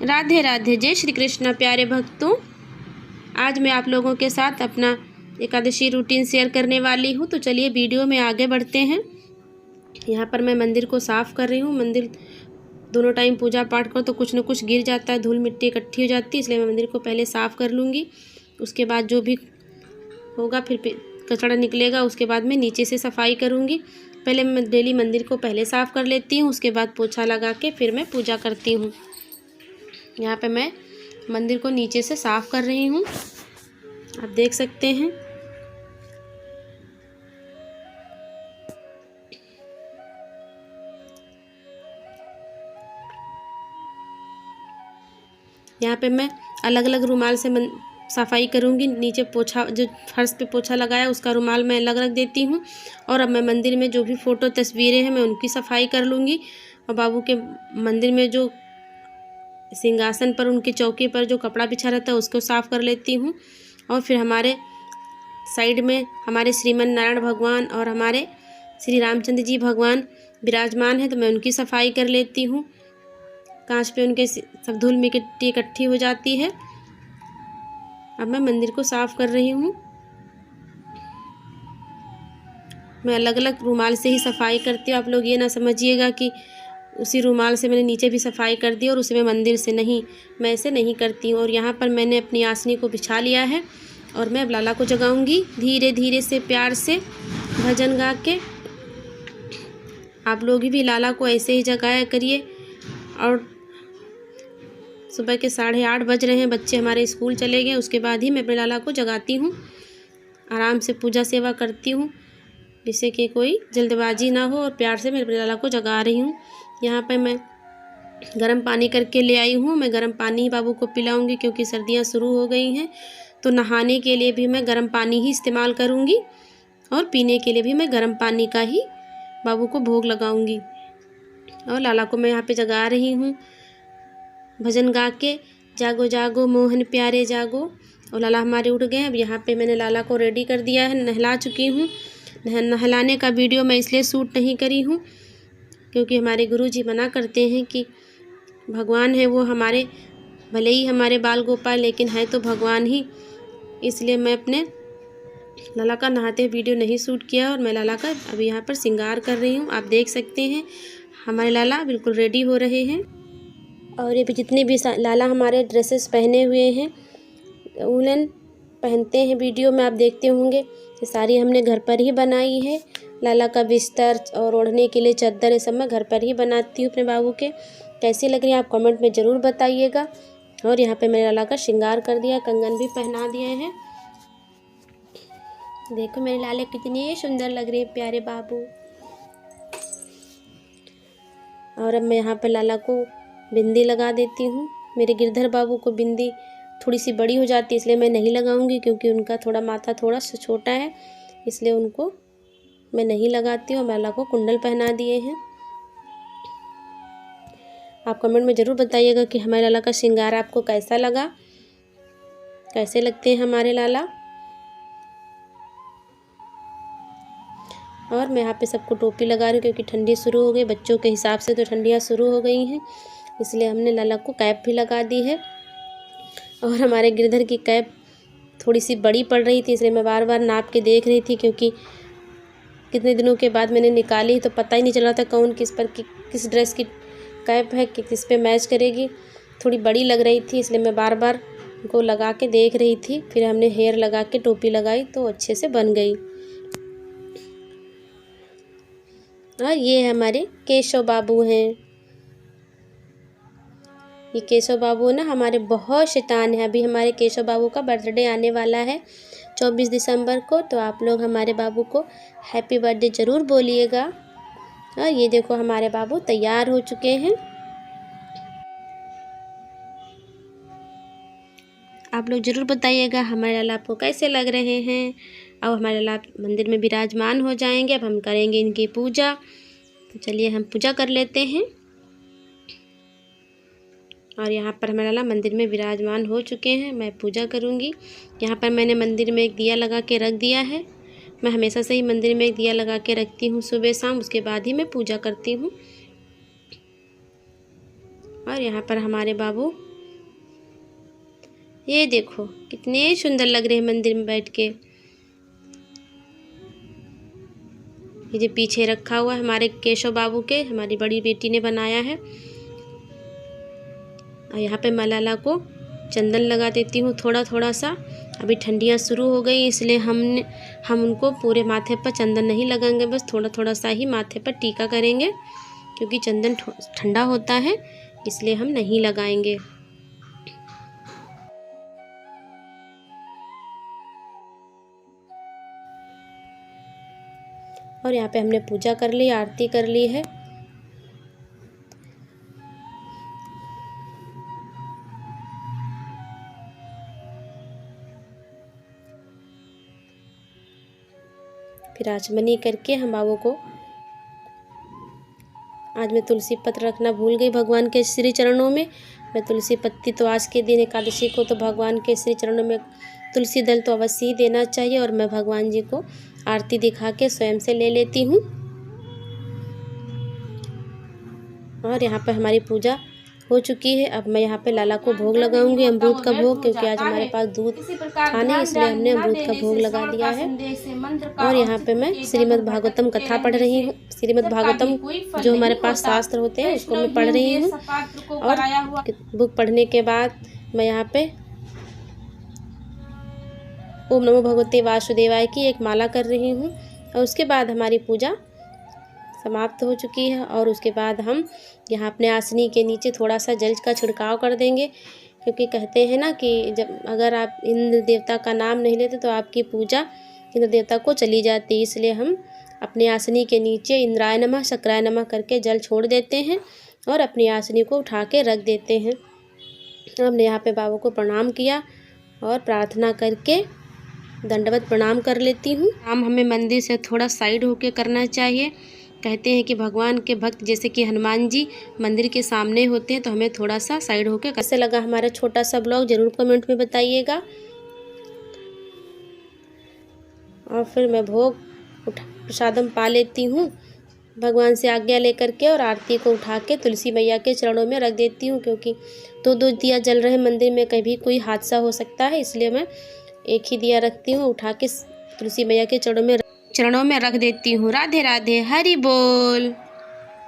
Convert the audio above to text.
राधे राधे। जय श्री कृष्ण प्यारे भक्तों। आज मैं आप लोगों के साथ अपना एकादशी रूटीन शेयर करने वाली हूँ। तो चलिए वीडियो में आगे बढ़ते हैं। यहाँ पर मैं मंदिर को साफ़ कर रही हूँ। मंदिर दोनों टाइम पूजा पाठ करो तो कुछ न कुछ गिर जाता है, धूल मिट्टी इकट्ठी हो जाती है, इसलिए मैं मंदिर को पहले साफ़ कर लूँगी। उसके बाद जो भी होगा फिर कचरा निकलेगा, उसके बाद मैं नीचे से सफाई करूँगी। पहले मैं डेली मंदिर को पहले साफ़ कर लेती हूँ, उसके बाद पोछा लगा के फिर मैं पूजा करती हूँ। यहाँ पे मैं मंदिर को नीचे से साफ़ कर रही हूँ, आप देख सकते हैं। यहाँ पे मैं अलग अलग रुमाल से सफाई करूँगी। नीचे पोछा, जो फर्श पे पोछा लगाया उसका रुमाल मैं अलग रख देती हूँ। और अब मैं मंदिर में जो भी फ़ोटो तस्वीरें हैं मैं उनकी सफाई कर लूँगी। और बाबू के मंदिर में जो सिंहासन पर, उनके चौकी पर जो कपड़ा बिछा रहता है उसको साफ़ कर लेती हूँ। और फिर हमारे साइड में हमारे श्रीमन नारायण भगवान और हमारे श्री रामचंद्र जी भगवान विराजमान हैं, तो मैं उनकी सफाई कर लेती हूँ। कांच पे उनके सब धूल मिट्टी इकट्ठी हो जाती है। अब मैं मंदिर को साफ़ कर रही हूँ। मैं अलग अलग रुमाल से ही सफाई करती हूँ। आप लोग ये ना समझिएगा कि उसी रुमाल से मैंने नीचे भी सफाई कर दी और उसी में मंदिर से, नहीं, मैं ऐसे नहीं करती हूँ। और यहाँ पर मैंने अपनी आसनी को बिछा लिया है और मैं अब लाला को जगाऊंगी धीरे धीरे से, प्यार से भजन गा के। आप लोग भी लाला को ऐसे ही जगाया करिए। और सुबह के 8:30 बज रहे हैं, बच्चे हमारे स्कूल चले गए, उसके बाद ही मैं अपने लाला को जगाती हूँ। आराम से पूजा सेवा करती हूँ जिससे कि कोई जल्दबाजी ना हो, और प्यार से मैं अपने लाला को जगा रही हूँ। यहाँ पे मैं गर्म पानी करके ले आई हूँ। मैं गर्म पानी ही बाबू को पिलाऊंगी क्योंकि सर्दियाँ शुरू हो गई हैं। तो नहाने के लिए भी मैं गर्म पानी ही इस्तेमाल करूँगी और पीने के लिए भी मैं गर्म पानी का ही बाबू को भोग लगाऊंगी। और लाला को मैं यहाँ पे जगा रही हूँ भजन गा के, जागो जागो मोहन प्यारे जागो। और लाला हमारे उठ गए। अब यहाँ पे मैंने लाला को रेडी कर दिया है, नहला चुकी हूँ। नहलाने का वीडियो मैं इसलिए शूट नहीं करी हूँ क्योंकि हमारे गुरुजी मना करते हैं कि भगवान है वो हमारे, भले ही हमारे बाल गोपाल, लेकिन है तो भगवान ही। इसलिए मैं अपने लाला का नहाते वीडियो नहीं शूट किया। और मैं लाला का अभी यहाँ पर श्रृंगार कर रही हूँ। आप देख सकते हैं हमारे लाला बिल्कुल रेडी हो रहे हैं। और ये भी जितने भी लाला हमारे ड्रेसेस पहने हुए हैं, वूलन पहनते हैं, वीडियो में आप देखते होंगे, ये सारी हमने घर पर ही बनाई है। लाला का बिस्तर और ओढ़ने के लिए चादर, ये सब मैं घर पर ही बनाती हूँ अपने बाबू के। कैसी लग रही है आप कमेंट में ज़रूर बताइएगा। और यहाँ पे मैंने लाला का श्रृंगार कर दिया, कंगन भी पहना दिए हैं। देखो मेरे लाले कितने सुंदर लग रहे हैं, प्यारे बाबू। और अब मैं यहाँ पे लाला को बिंदी लगा देती हूँ। मेरे गिरधर बाबू को बिंदी थोड़ी सी बड़ी हो जाती है, इसलिए मैं नहीं लगाऊंगी क्योंकि उनका थोड़ा माथा थोड़ा सा छोटा है, इसलिए उनको मैं नहीं लगाती हूँ। लाला को कुंडल पहना दिए हैं। आप कमेंट में ज़रूर बताइएगा कि हमारे लाला का श्रृंगार आपको कैसा लगा, कैसे लगते हैं हमारे लाला। और मैं यहाँ पे सबको टोपी लगा रही हूँ क्योंकि ठंडी शुरू हो गई, बच्चों के हिसाब से तो ठंडियाँ शुरू हो गई हैं, इसलिए हमने लाला को कैप भी लगा दी है। और हमारे गिरधर की कैप थोड़ी सी बड़ी पड़ रही थी, इसलिए मैं बार बार नाप के देख रही थी क्योंकि कितने दिनों के बाद मैंने निकाली तो पता ही नहीं चल रहा था कौन किस पर किस ड्रेस की कैप है कि किस पे मैच करेगी। थोड़ी बड़ी लग रही थी, इसलिए मैं बार बार उनको लगा के देख रही थी। फिर हमने हेयर लगा के टोपी लगाई तो अच्छे से बन गई। और ये हमारे केशव बाबू हैं। ये केशव बाबू ना हमारे बहुत शैतान है। अभी हमारे केशव बाबू का बर्थडे आने वाला है 24 दिसंबर को, तो आप लोग हमारे बाबू को हैप्पी बर्थडे ज़रूर बोलिएगा। और ये देखो हमारे बाबू तैयार हो चुके हैं। आप लोग ज़रूर बताइएगा हमारे लाला आपको कैसे लग रहे हैं। अब हमारे लाला मंदिर में विराजमान हो जाएंगे। अब हम करेंगे इनकी पूजा, तो चलिए हम पूजा कर लेते हैं। और यहाँ पर हमारे लाला मंदिर में विराजमान हो चुके हैं। मैं पूजा करूँगी। यहाँ पर मैंने मंदिर में एक दिया लगा के रख दिया है। मैं हमेशा से ही मंदिर में एक दिया लगा के रखती हूँ सुबह शाम, उसके बाद ही मैं पूजा करती हूँ। और यहाँ पर हमारे बाबू ये देखो कितने सुंदर लग रहे हैं मंदिर में बैठ के। ये जो पीछे रखा हुआ है हमारे केशव बाबू के, हमारी बड़ी बेटी ने बनाया है। और यहाँ पे मलाला को चंदन लगा देती हूँ थोड़ा थोड़ा सा। अभी ठंडियाँ शुरू हो गई इसलिए हम उनको पूरे माथे पर चंदन नहीं लगाएंगे, बस थोड़ा थोड़ा सा ही माथे पर टीका करेंगे, क्योंकि चंदन ठंडा होता है इसलिए हम नहीं लगाएंगे। और यहाँ पे हमने पूजा कर ली, आरती कर ली है। फिर आचमनी करके हम बाबू को, आज मैं तुलसी पत्र रखना भूल गई भगवान के श्री चरणों में। मैं तुलसी पत्ती तो आज के दिन एकादशी को तो भगवान के श्री चरणों में तुलसी दल तो अवश्य ही देना चाहिए, और मैं भगवान जी को आरती दिखा के स्वयं से ले लेती हूँ। और यहाँ पर हमारी पूजा हो चुकी है। अब मैं यहाँ पे लाला को भोग लगाऊंगी, अमरूद का भोग, क्योंकि आज हमारे पास दूध था नहीं इसलिए हमने अमरूद का भोग लगा दिया है। और यहाँ पे मैं श्रीमद् भागवतम कथा पढ़ रही हूँ। श्रीमद् भागवतम जो हमारे पास शास्त्र होते हैं उसको मैं पढ़ रही हूँ। और बुक पढ़ने के बाद मैं यहाँ पे ओम नमो भगवते वासुदेवाय की एक माला कर रही हूँ। और उसके बाद हमारी पूजा समाप्त हो चुकी है। और उसके बाद हम यहाँ अपने आसनी के नीचे थोड़ा सा जल का छिड़काव कर देंगे, क्योंकि कहते हैं ना कि जब अगर आप इंद्र देवता का नाम नहीं लेते तो आपकी पूजा इंद्र देवता को चली जाती है। इसलिए हम अपने आसनी के नीचे इंद्राय नमः शक्राय नमः करके जल छोड़ देते हैं और अपनी आसनी को उठा के रख देते हैं। हमने यहाँ पे बाबा को प्रणाम किया और प्रार्थना करके दंडवत प्रणाम कर लेती हूँ। काम हमें मंदिर से थोड़ा साइड होके करना चाहिए। कहते हैं कि भगवान के भक्त जैसे कि हनुमान जी मंदिर के सामने होते हैं, तो हमें थोड़ा सा साइड होके। कैसे लगा हमारा छोटा सा ब्लॉग ज़रूर कमेंट में बताइएगा। और फिर मैं भोग प्रसादम पा लेती हूँ भगवान से आज्ञा लेकर के, और आरती को उठा के तुलसी मैया के चरणों में रख देती हूँ, क्योंकि दो दिया जल रहे मंदिर में, कभी कोई हादसा हो सकता है, इसलिए मैं एक ही दिया रखती हूँ, उठा के तुलसी मैया के चरणों में रख देती हूँ। राधे राधे, हरि बोल।